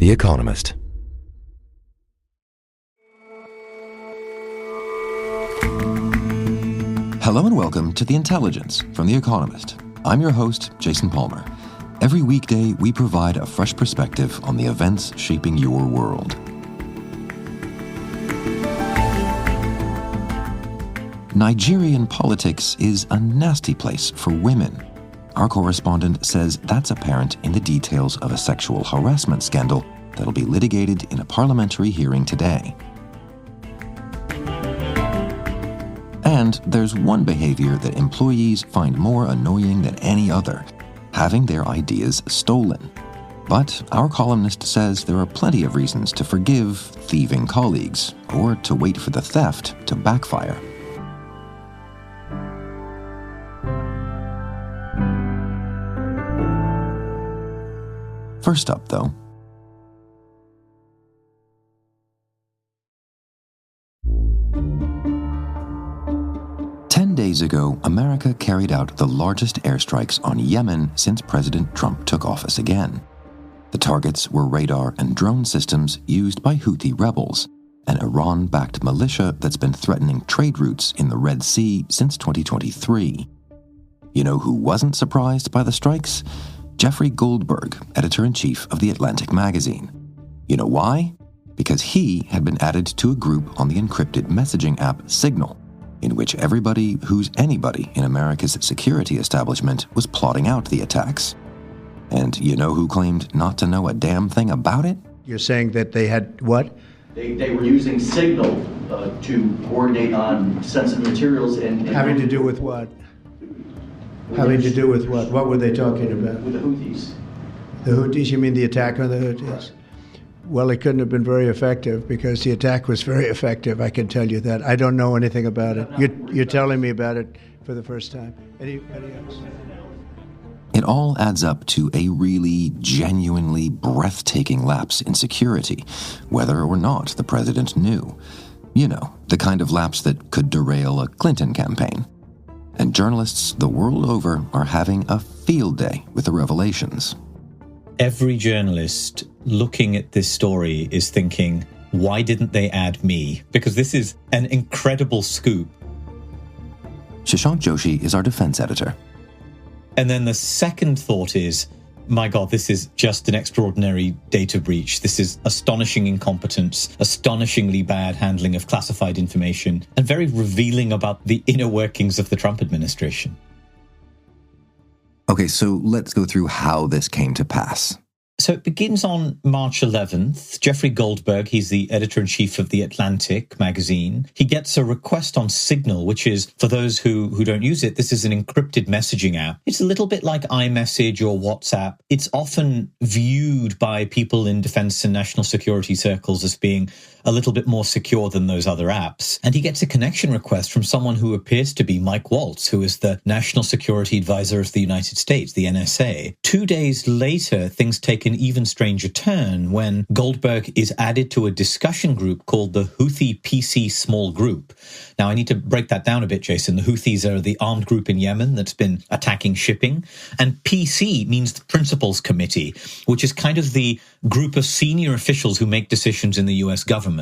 The Economist. Hello and welcome to The Intelligence from The Economist. I'm your host, Jason Palmer. Every weekday, we provide a fresh perspective on the events shaping your world. Nigerian politics is a nasty place for women. Our correspondent says that's apparent in the details of a sexual harassment scandal that'll be litigated in a parliamentary hearing today. And there's one behavior that employees find more annoying than any other: having their ideas stolen. But our columnist says there are plenty of reasons to forgive thieving colleagues, or to wait for the theft to backfire. First up, though, days ago, America carried out the largest airstrikes on Yemen since President Trump took office again. The targets were radar and drone systems used by Houthi rebels, an Iran-backed militia that's been threatening trade routes in the Red Sea since 2023. You know who wasn't surprised by the strikes? Jeffrey Goldberg, editor-in-chief of The Atlantic magazine. You know why? Because he had been added to a group on the encrypted messaging app Signal, in which everybody who's anybody in America's security establishment was plotting out the attacks. And you know who claimed not to know a damn thing about it? You're saying that they had what? They were using Signal to coordinate on sensitive materials and having to do with what? Having to do with what? What were they talking about? With the Houthis. The Houthis? You mean the attack on the Houthis? Right. Well, it couldn't have been very effective because the attack was very effective, I can tell you that. I don't know anything about it. You're telling me about it for the first time. Anybody else? It all adds up to a really, genuinely breathtaking lapse in security, whether or not the president knew. You know, the kind of lapse that could derail a Clinton campaign. And journalists the world over are having a field day with the revelations. Every journalist looking at this story is thinking, why didn't they add me? Because this is an incredible scoop. Shashank Joshi is our defense editor. And then the second thought is, my God, this is just an extraordinary data breach. This is astonishing incompetence, astonishingly bad handling of classified information, and very revealing about the inner workings of the Trump administration. Okay, so let's go through how this came to pass. So it begins on March 11th. Jeffrey Goldberg, he's the editor-in-chief of The Atlantic magazine. He gets a request on Signal, which is, for those who don't use it, this is an encrypted messaging app. It's a little bit like iMessage or WhatsApp. It's often viewed by people in defense and national security circles as being a little bit more secure than those other apps. And he gets a connection request from someone who appears to be Mike Waltz, who is the National Security Advisor of the United States, the NSA. 2 days later, things take an even stranger turn when Goldberg is added to a discussion group called the Houthi PC Small Group. Now, I need to break that down a bit, Jason. The Houthis are the armed group in Yemen that's been attacking shipping. And PC means the Principals Committee, which is kind of the group of senior officials who make decisions in the US government.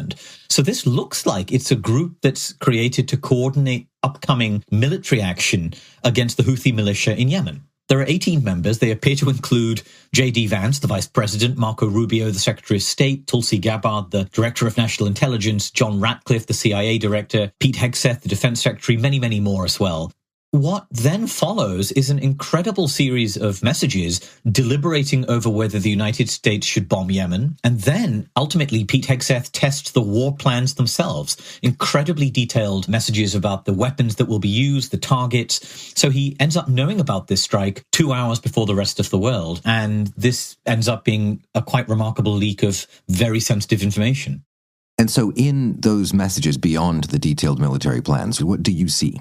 So this looks like it's a group that's created to coordinate upcoming military action against the Houthi militia in Yemen. There are 18 members. They appear to include J.D. Vance, the vice president, Marco Rubio, the secretary of state, Tulsi Gabbard, the director of national intelligence, John Ratcliffe, the CIA director, Pete Hegseth, the defense secretary, many, many more as well. What then follows is an incredible series of messages deliberating over whether the United States should bomb Yemen. And then, ultimately, Pete Hegseth tests the war plans themselves. Incredibly detailed messages about the weapons that will be used, the targets. So he ends up knowing about this strike 2 hours before the rest of the world. And this ends up being a quite remarkable leak of very sensitive information. And so in those messages beyond the detailed military plans, what do you see?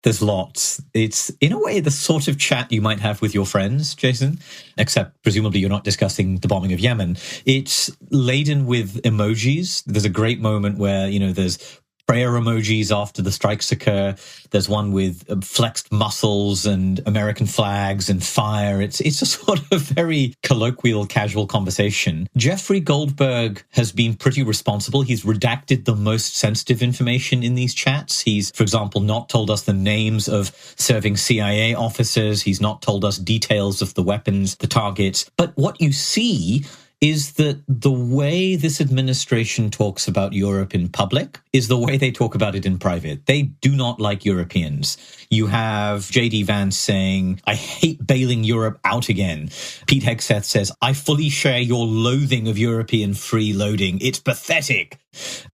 There's lots. It's, in a way, the sort of chat you might have with your friends, Jason, except presumably you're not discussing the bombing of Yemen. It's laden with emojis. There's a great moment where, there's prayer emojis after the strikes occur. There's one with flexed muscles and American flags and fire. It's a sort of very colloquial, casual conversation. Jeffrey Goldberg has been pretty responsible. He's redacted the most sensitive information in these chats. He's, for example, not told us the names of serving CIA officers. He's not told us details of the weapons, the targets. But what you see is that the way this administration talks about Europe in public is the way they talk about it in private. They do not like Europeans. You have J.D. Vance saying, I hate bailing Europe out again. Pete Hegseth says, I fully share your loathing of European freeloading. It's pathetic.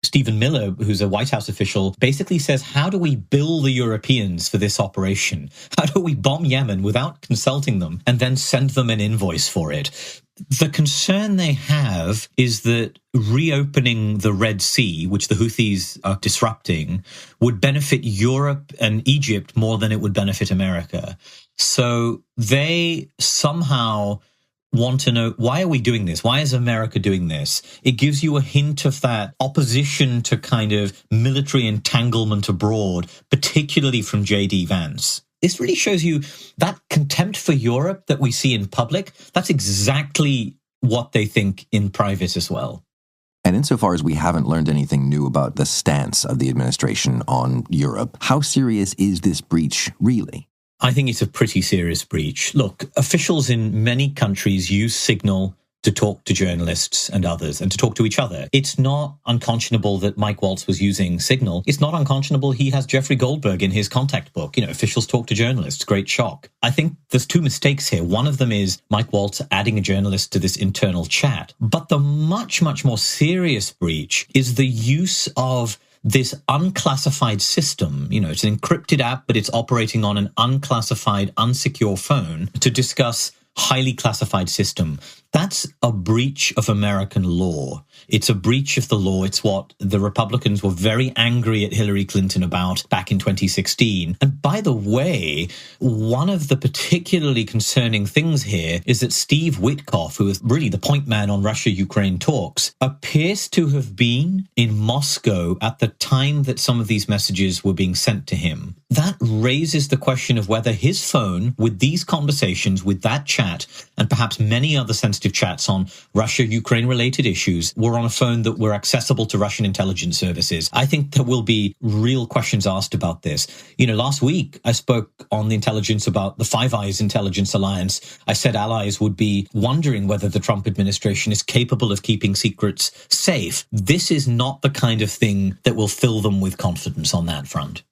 Stephen Miller, who's a White House official, basically says, how do we bill the Europeans for this operation? How do we bomb Yemen without consulting them and then send them an invoice for it? The concern they have is that reopening the Red Sea, which the Houthis are disrupting, would benefit Europe and Egypt more than it would benefit America. So they somehow want to know, why are we doing this? Why is America doing this? It gives you a hint of that opposition to kind of military entanglement abroad, particularly from J.D. Vance. This really shows you that contempt for Europe that we see in public. That's exactly what they think in private as well. And insofar as we haven't learned anything new about the stance of the administration on Europe, how serious is this breach really? I think it's a pretty serious breach. Look, officials in many countries use Signal to talk to journalists and others and to talk to each other. It's not unconscionable that Mike Waltz was using Signal. It's not unconscionable he has Jeffrey Goldberg in his contact book. Officials talk to journalists. Great shock. I think there's two mistakes here. One of them is Mike Waltz adding a journalist to this internal chat. But the much, much more serious breach is the use of this unclassified system. It's an encrypted app, but it's operating on an unclassified, unsecure phone to discuss highly classified system. That's a breach of American law. It's a breach of the law. It's what the Republicans were very angry at Hillary Clinton about back in 2016. And by the way, one of the particularly concerning things here is that Steve Witkoff, who is really the point man on Russia-Ukraine talks, appears to have been in Moscow at the time that some of these messages were being sent to him. That raises the question of whether his phone, with these conversations, with that chat, and perhaps many other sensitive chats on Russia-Ukraine related issues, were on a phone that were accessible to Russian intelligence services. I think there will be real questions asked about this. Last week I spoke on the intelligence about the Five Eyes Intelligence Alliance. I said allies would be wondering whether the Trump administration is capable of keeping secrets safe. This is not the kind of thing that will fill them with confidence on that front.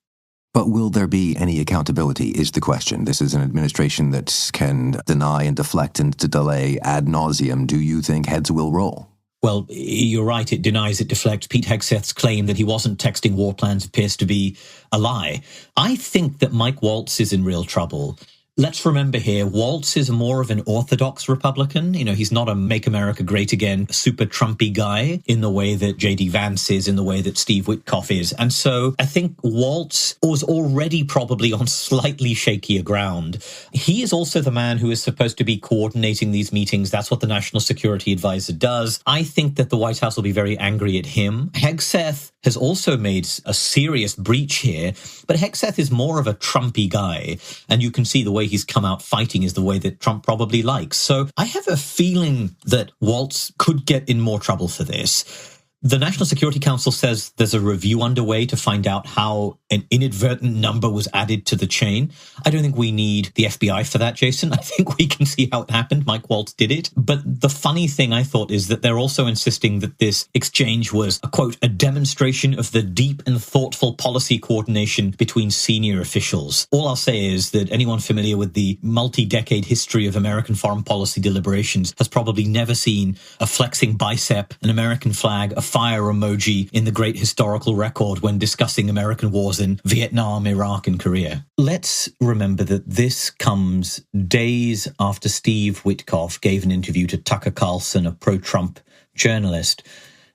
But will there be any accountability is the question. This is an administration that can deny and deflect and to delay ad nauseum. Do you think heads will roll? Well, you're right. It denies, it deflects. Pete Hegseth's claim that he wasn't texting war plans appears to be a lie. I think that Mike Waltz is in real trouble. Let's remember here, Waltz is more of an orthodox Republican. He's not a Make America Great Again super Trumpy guy in the way that J.D. Vance is, in the way that Steve Witkoff is. And so I think Waltz was already probably on slightly shakier ground. He is also the man who is supposed to be coordinating these meetings. That's what the National Security Advisor does. I think that the White House will be very angry at him. Hegseth has also made a serious breach here, but Hegseth is more of a Trumpy guy. And you can see the way he's come out fighting is the way that Trump probably likes. So I have a feeling that Waltz could get in more trouble for this. The National Security Council says there's a review underway to find out how an inadvertent number was added to the chain. I don't think we need the FBI for that, Jason. I think we can see how it happened. Mike Waltz did it. But the funny thing, I thought, is that they're also insisting that this exchange was, a quote, a demonstration of the deep and thoughtful policy coordination between senior officials. All I'll say is that anyone familiar with the multi-decade history of American foreign policy deliberations has probably never seen a flexing bicep, an American flag, a fire emoji in the great historical record when discussing American wars in Vietnam, Iraq, and Korea. Let's remember that this comes days after Steve Witkoff gave an interview to Tucker Carlson, a pro-Trump journalist,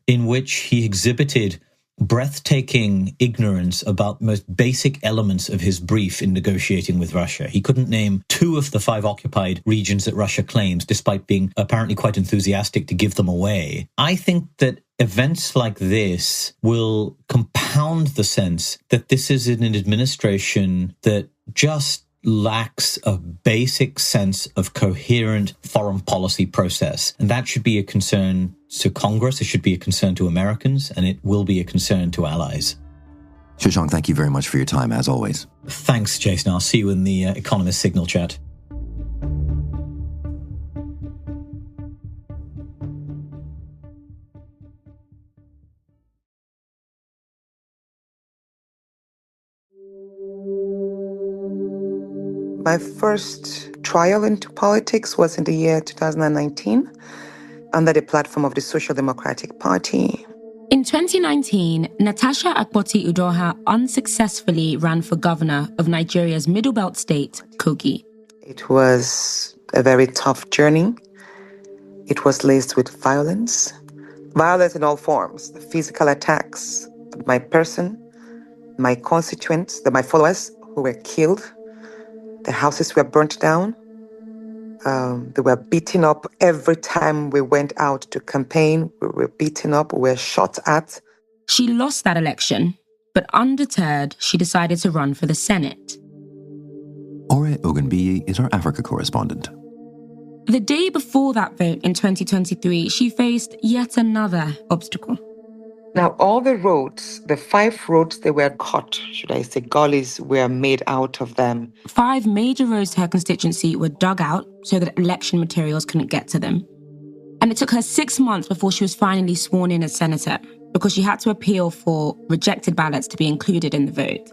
in which he exhibited breathtaking ignorance about the most basic elements of his brief in negotiating with Russia. He couldn't name 2 of the 5 occupied regions that Russia claims, despite being apparently quite enthusiastic to give them away. I think that events like this will compound the sense that this is an administration that just lacks a basic sense of coherent foreign policy process. And that should be a concern to Congress, it should be a concern to Americans, and it will be a concern to allies. Shashank, thank you very much for your time, as always. Thanks, Jason. I'll see you in the Economist Signal chat. My first trial into politics was in the year 2019 under the platform of the Social Democratic Party. In 2019, Natasha Akpoti-Uduaghan unsuccessfully ran for governor of Nigeria's Middle Belt state, Kogi. It was a very tough journey. It was laced with violence in all forms, the physical attacks, my person, my constituents, my followers who were killed. The houses were burnt down. They were beaten up every time we went out to campaign. We were beaten up, we were shot at. She lost that election, but undeterred, she decided to run for the Senate. Ore Ogunbiyi is our Africa correspondent. The day before that vote in 2023, she faced yet another obstacle. Now, all the roads, the 5 roads they were cut, should I say, gullies were made out of them. 5 major roads to her constituency were dug out so that election materials couldn't get to them. And it took her 6 months before she was finally sworn in as senator, because she had to appeal for rejected ballots to be included in the vote.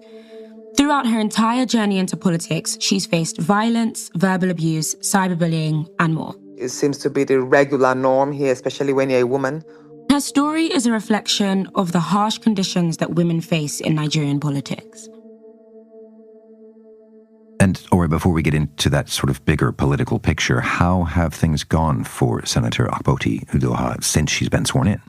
Throughout her entire journey into politics, she's faced violence, verbal abuse, cyberbullying, and more. It seems to be the regular norm here, especially when you're a woman. Her story is a reflection of the harsh conditions that women face in Nigerian politics. And, Ore, before we get into that sort of bigger political picture, how have things gone for Senator Akpoti-Uduaghan since she's been sworn in?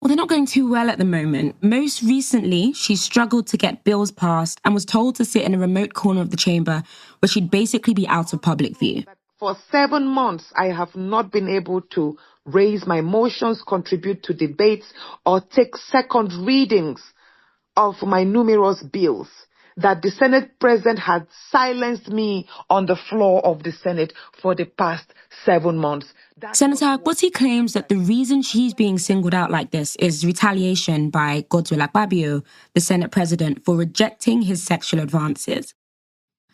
Well, they're not going too well at the moment. Most recently, she struggled to get bills passed and was told to sit in a remote corner of the chamber where she'd basically be out of public view. For 7 months, I have not been able to raise my motions, contribute to debates, or take second readings of my numerous bills. That the Senate President had silenced me on the floor of the Senate for the past 7 months. Senator Akpoti claims that the reason she's being singled out like this is retaliation by Godswill Akpabio, the Senate President, for rejecting his sexual advances.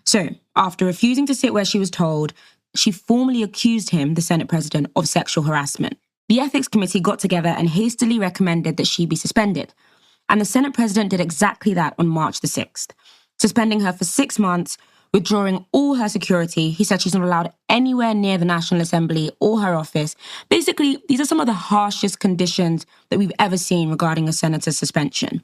So, after refusing to sit where she was told, she formally accused him, the Senate President, of sexual harassment. The Ethics Committee got together and hastily recommended that she be suspended. And the Senate President did exactly that on March the 6th, suspending her for 6 months, withdrawing all her security. He said she's not allowed anywhere near the National Assembly or her office. Basically, these are some of the harshest conditions that we've ever seen regarding a senator's suspension.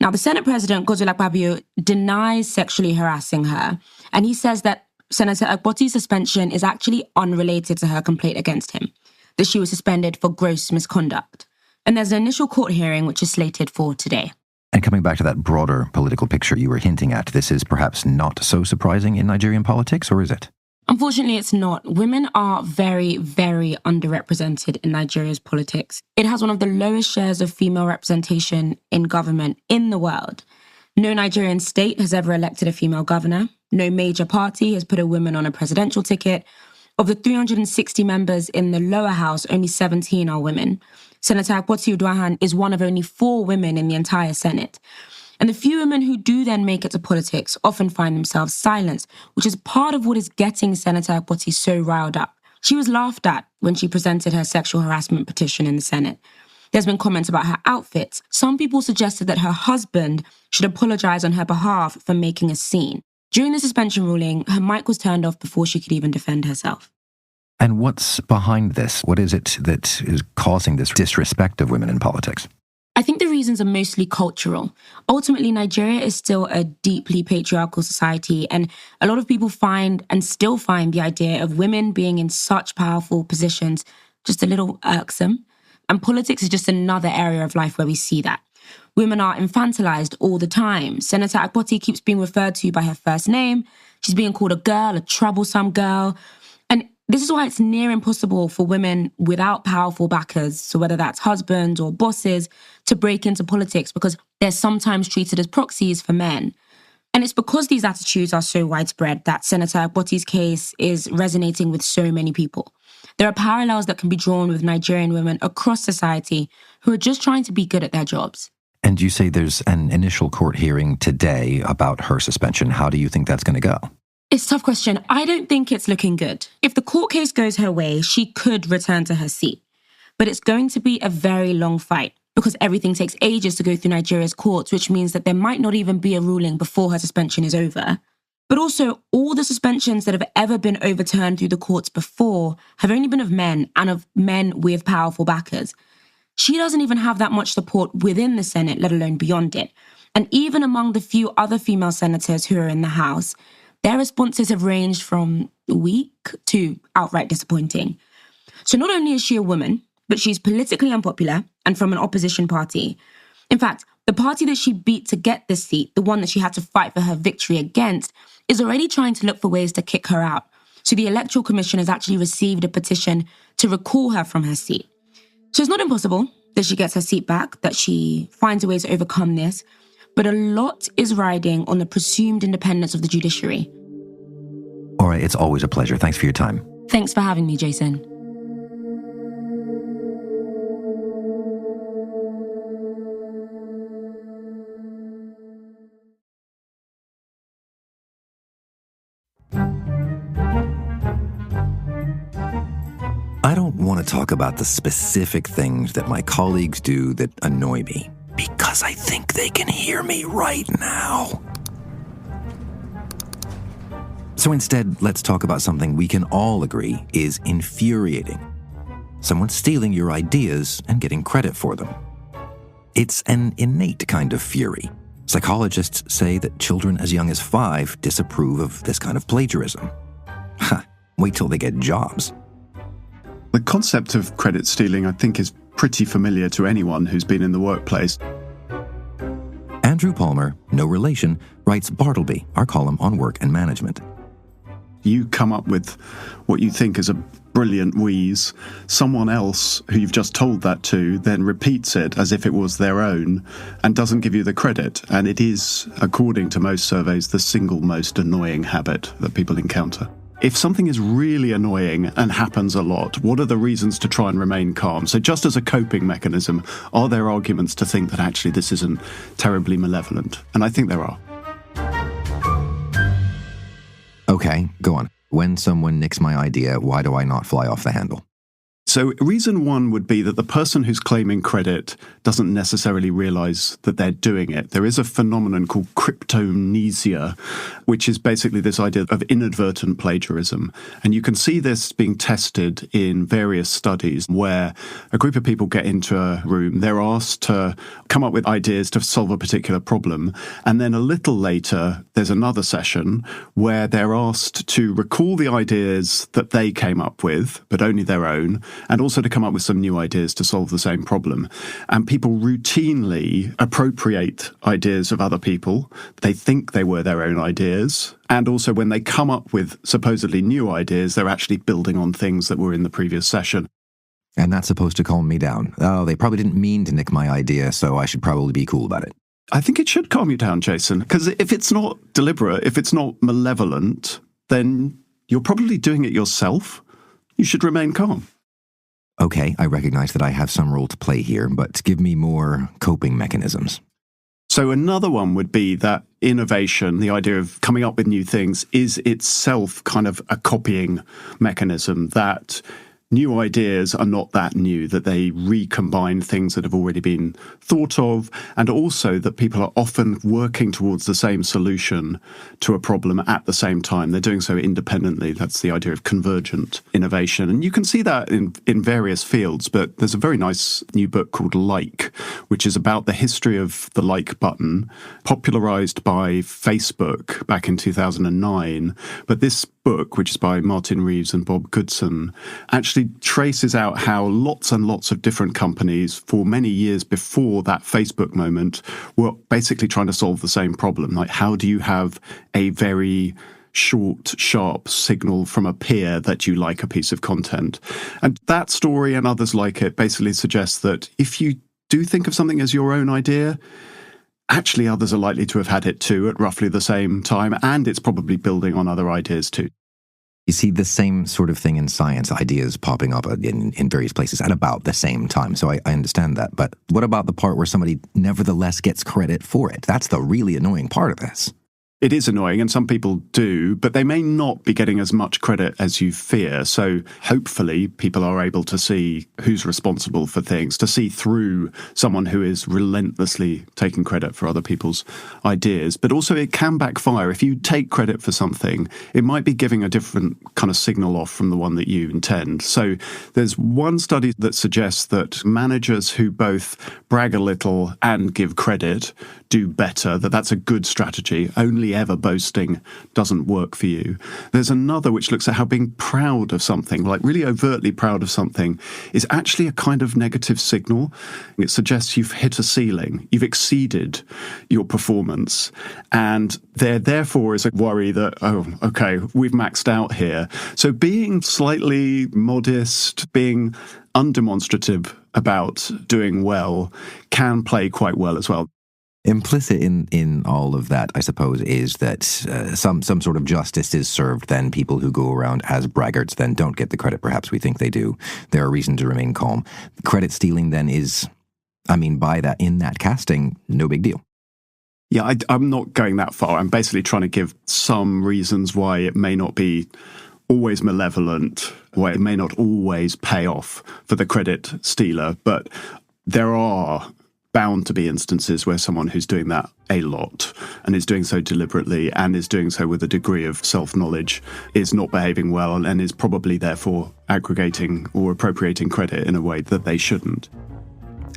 Now, the Senate President, Godswill Akpabio, denies sexually harassing her, and he says that Senator Akpoti's suspension is actually unrelated to her complaint against him, that she was suspended for gross misconduct. And there's an initial court hearing which is slated for today. And coming back to that broader political picture you were hinting at, this is perhaps not so surprising in Nigerian politics, or is it? Unfortunately, it's not. Women are very, very underrepresented in Nigeria's politics. It has one of the lowest shares of female representation in government in the world. No Nigerian state has ever elected a female governor. No major party has put a woman on a presidential ticket. Of the 360 members in the lower house, only 17 are women. Senator Akpoti-Uduaghan is one of only 4 women in the entire Senate. And the few women who do then make it to politics often find themselves silenced, which is part of what is getting Senator Akpoti so riled up. She was laughed at when she presented her sexual harassment petition in the Senate. There's been comments about her outfits. Some people suggested that her husband should apologize on her behalf for making a scene. During the suspension ruling, her mic was turned off before she could even defend herself. And what's behind this? What is it that is causing this disrespect of women in politics? I think the reasons are mostly cultural. Ultimately, Nigeria is still a deeply patriarchal society, and a lot of people find and still find the idea of women being in such powerful positions just a little irksome. And politics is just another area of life where we see that. Women are infantilized all the time. Senator Akpoti keeps being referred to by her first name. She's being called a girl, a troublesome girl. And This is why it's near impossible for women without powerful backers, so whether that's husbands or bosses, to break into politics because they're sometimes treated as proxies for men. And it's because these attitudes are so widespread that Senator Akpoti's case is resonating with so many people. There are parallels that can be drawn with Nigerian women across society who are just trying to be good at their jobs. And you say there's an initial court hearing today about her suspension. How do you think that's going to go? It's a tough question. I don't think it's looking good. If the court case goes her way, she could return to her seat. But it's going to be a very long fight because everything takes ages to go through Nigeria's courts, which means that there might not even be a ruling before her suspension is over. But also, all the suspensions that have ever been overturned through the courts before have only been of men and of men with powerful backers. She doesn't even have that much support within the Senate, let alone beyond it. And even among the few other female senators who are in the House, their responses have ranged from weak to outright disappointing. So not only is she a woman, but she's politically unpopular and from an opposition party. In fact, the party that she beat to get this seat, the one that she had to fight for her victory against, is already trying to look for ways to kick her out. So the Electoral Commission has actually received a petition to recall her from her seat. So it's not impossible that she gets her seat back, that she finds a way to overcome this, but a lot is riding on the presumed independence of the judiciary. All right, it's always a pleasure. Thanks for your time. Thanks for having me, Jason. I don't want to talk about the specific things that my colleagues do that annoy me, because I think they can hear me right now. So instead, let's talk about something we can all agree is infuriating. Someone stealing your ideas and getting credit for them. It's an innate kind of fury. Psychologists say that children as young as 5 disapprove of this kind of plagiarism. Ha, wait till they get jobs. The concept of credit stealing, I think, is pretty familiar to anyone who's been in the workplace. Andrew Palmer, no relation, writes Bartleby, our column on work and management. You come up with what you think is a brilliant wheeze. Someone else who you've just told that to then repeats it as if it was their own and doesn't give you the credit. And it is, according to most surveys, the single most annoying habit that people encounter. If something is really annoying and happens a lot, what are the reasons to try and remain calm? So just as a coping mechanism, are there arguments to think that actually this isn't terribly malevolent? And I think there are. Okay, go on. When someone nicks my idea, why do I not fly off the handle? So reason one would be that the person who's claiming credit doesn't necessarily realize that they're doing it. There is a phenomenon called cryptomnesia, which is basically this idea of inadvertent plagiarism. And you can see this being tested in various studies where a group of people get into a room, they're asked to come up with ideas to solve a particular problem. And then a little later, there's another session where they're asked to recall the ideas that they came up with, but only their own, and also to come up with some new ideas to solve the same problem. And people routinely appropriate ideas of other people. They think they were their own ideas. And also when they come up with supposedly new ideas, they're actually building on things that were in the previous session. And that's supposed to calm me down. Oh, they probably didn't mean to nick my idea, so I should probably be cool about it. I think it should calm you down, Jason, because if it's not deliberate, if it's not malevolent, then you're probably doing it yourself. You should remain calm. Okay, I recognize that I have some role to play here, but give me more coping mechanisms. So another one would be that innovation, the idea of coming up with new things, is itself kind of a copying mechanism, that new ideas are not that new, that they recombine things that have already been thought of, and also that people are often working towards the same solution to a problem at the same time. They're doing so independently. That's the idea of convergent innovation. And you can see that in various fields, but there's a very nice new book called Like, which is about the history of the like button, popularized by Facebook back in 2009. But this book, which is by Martin Reeves and Bob Goodson, actually traces out how lots and lots of different companies for many years before that Facebook moment were basically trying to solve the same problem. Like, how do you have a very short, sharp signal from a peer that you like a piece of content. And that story and others like it basically suggests that if you do think of something as your own idea, actually others are likely to have had it too at roughly the same time, and it's probably building on other ideas too. You see the same sort of thing in science, ideas popping up in various places at about the same time. So I understand that. But what about the part where somebody nevertheless gets credit for it? That's the really annoying part of this. It is annoying, and some people do, but they may not be getting as much credit as you fear. So hopefully people are able to see who's responsible for things, to see through someone who is relentlessly taking credit for other people's ideas. But also it can backfire. If you take credit for something, it might be giving a different kind of signal off from the one that you intend. So there's one study that suggests that managers who both brag a little and give credit do better, that's a good strategy. Only ever boasting doesn't work for you. There's another which looks at how being proud of something, like really overtly proud of something, is actually a kind of negative signal. It suggests you've hit a ceiling, you've exceeded your performance, and there therefore is a worry that, oh, okay, we've maxed out here. So being slightly modest, being undemonstrative about doing well can play quite well as well. Implicit in all of that, I suppose, is that some sort of justice is served. Then people who go around as braggarts then don't get the credit perhaps we think they do. There are reasons to remain calm. Credit stealing then is, by that, in that casting, no big deal. Yeah, I'm not going that far. I'm basically trying to give some reasons why it may not be always malevolent, why it may not always pay off for the credit stealer, but there are bound to be instances where someone who's doing that a lot and is doing so deliberately and is doing so with a degree of self-knowledge is not behaving well and is probably therefore aggregating or appropriating credit in a way that they shouldn't.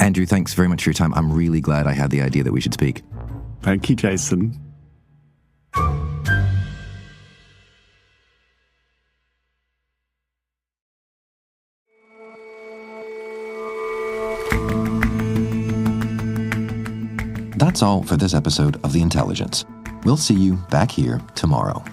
Andrew, thanks very much for your time. I'm really glad I had the idea that we should speak. Thank you, Jason. That's all for this episode of The Intelligence. We'll see you back here tomorrow.